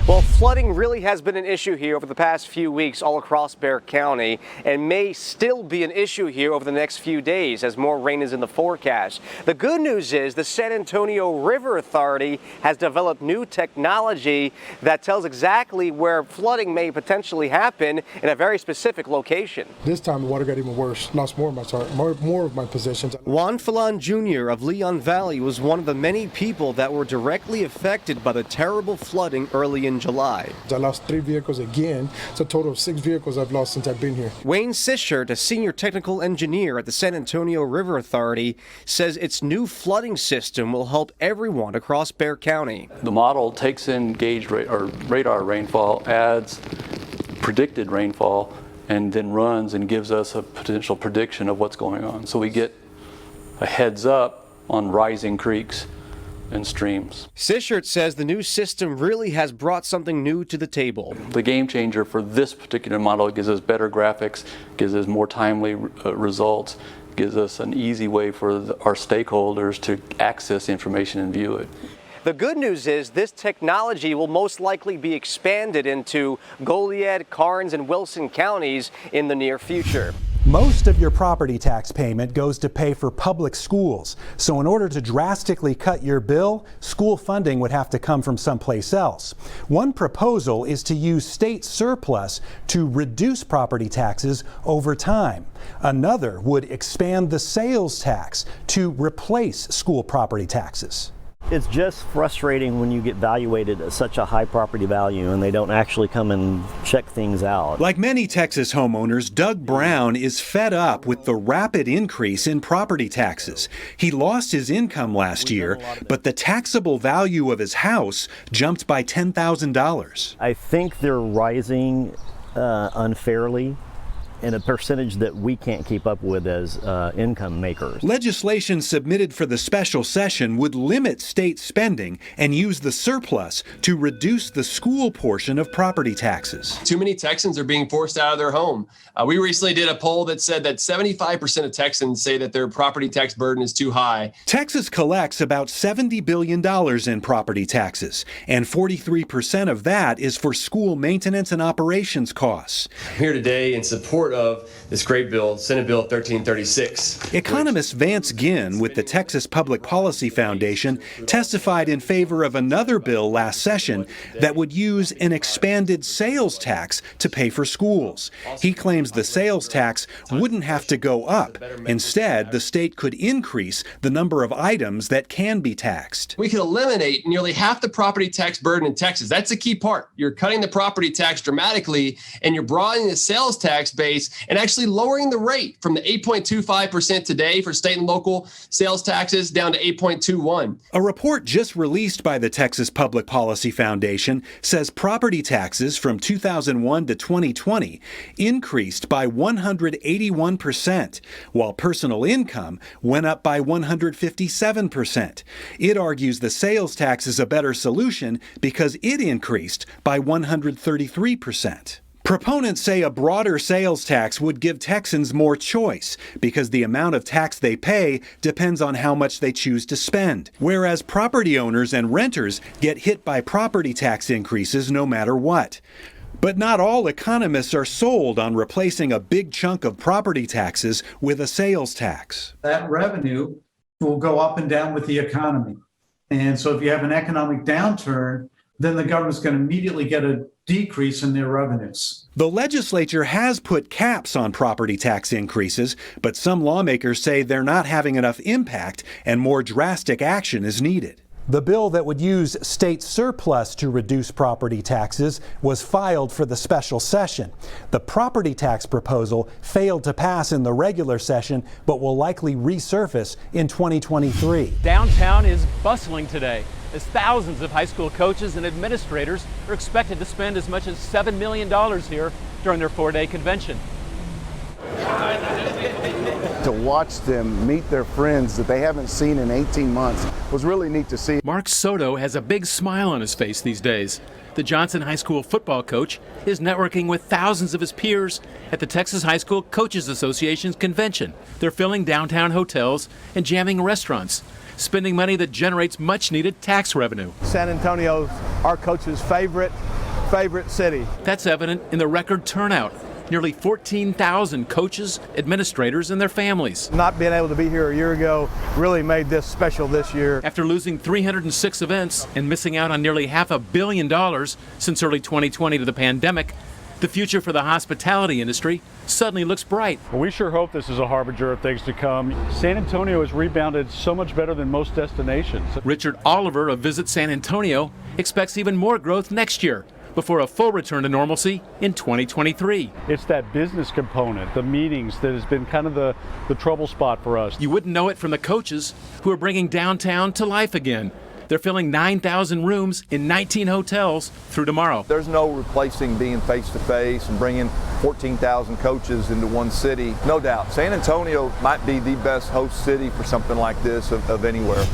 Well, flooding really has been an issue here over the past few weeks all across Bexar County and may still be an issue here over the next few days as more rain is in the forecast. The good news is the San Antonio River Authority has developed new technology that tells exactly where flooding may potentially happen in a very specific location. This time the water got even worse. Lost more of my possessions. Juan Falon Jr. of Leon Valley was one of the many people that were directly affected by the terrible flooding early in July. I lost 3 vehicles again. It's a total of 6 vehicles I've lost since I've been here. Wayne Sichert, a senior technical engineer at the San Antonio River Authority, says its new flooding system will help everyone across Bexar County. The model takes in gauge or radar rainfall, adds predicted rainfall, and then runs and gives us a potential prediction of what's going on. So we get a heads up on rising creeks and streams. Sichert says the new system really has brought something new to the table. The game changer for this particular model gives us better graphics, gives us more timely results, gives us an easy way for our stakeholders to access information and view it. The good news is this technology will most likely be expanded into Goliad, Karnes, and Wilson counties in the near future. Most of your property tax payment goes to pay for public schools. So in order to drastically cut your bill, school funding would have to come from someplace else. One proposal is to use state surplus to reduce property taxes over time. Another would expand the sales tax to replace school property taxes. It's just frustrating when you get valuated at such a high property value and they don't actually come and check things out. Like many Texas homeowners, Doug Brown is fed up with the rapid increase in property taxes. He lost his income last year, but the taxable value of his house jumped by $10,000. I think they're rising unfairly in a percentage that we can't keep up with as income makers. Legislation submitted for the special session would limit state spending and use the surplus to reduce the school portion of property taxes. Too many Texans are being forced out of their home. We recently did a poll that said that 75% of Texans say that their property tax burden is too high. Texas collects about $70 billion in property taxes, and 43% of that is for school maintenance and operations costs. I'm here today in support of this great bill, Senate Bill 1336. Economist Vance Ginn with the Texas Public Policy Foundation testified in favor of another bill last session that would use an expanded sales tax to pay for schools. He claims the sales tax wouldn't have to go up. Instead, the state could increase the number of items that can be taxed. We could eliminate nearly half the property tax burden in Texas. That's the key part. You're cutting the property tax dramatically and you're broadening the sales tax base and actually lowering the rate from the 8.25% today for state and local sales taxes down to 8.21. A report just released by the Texas Public Policy Foundation says property taxes from 2001 to 2020 increased by 181%, while personal income went up by 157%. It argues the sales tax is a better solution because it increased by 133%. Proponents say a broader sales tax would give Texans more choice because the amount of tax they pay depends on how much they choose to spend, whereas property owners and renters get hit by property tax increases no matter what. But not all economists are sold on replacing a big chunk of property taxes with a sales tax. That revenue will go up and down with the economy. And so if you have an economic downturn, then the government's going to immediately get a decrease in their revenues. The legislature has put caps on property tax increases, but some lawmakers say they're not having enough impact and more drastic action is needed. The bill that would use state surplus to reduce property taxes was filed for the special session. The property tax proposal failed to pass in the regular session, but will likely resurface in 2023. Downtown is bustling today, as thousands of high school coaches and administrators are expected to spend as much as $7 million here during their 4-day convention. To watch them meet their friends that they haven't seen in 18 months was really neat to see. Mark Soto has a big smile on his face these days. The Johnson High School football coach is networking with thousands of his peers at the Texas High School Coaches Association's convention. They're filling downtown hotels and jamming restaurants. spending money that generates much-needed tax revenue. San Antonio's our coach's favorite city. That's evident in the record turnout. Nearly 14,000 coaches, administrators, and their families. Not being able to be here a year ago really made this special this year. After losing 306 events and missing out on nearly $500 million since early 2020 to the pandemic, the future for the hospitality industry suddenly looks bright. Well, we sure hope this is a harbinger of things to come. San Antonio has rebounded so much better than most destinations. Richard Oliver of Visit San Antonio expects even more growth next year, before a full return to normalcy in 2023. It's that business component, the meetings, that has been kind of the trouble spot for us. You wouldn't know it from the coaches who are bringing downtown to life again. They're filling 9,000 rooms in 19 hotels through tomorrow. There's no replacing being face-to-face and bringing 14,000 coaches into one city. No doubt, San Antonio might be the best host city for something like this of anywhere.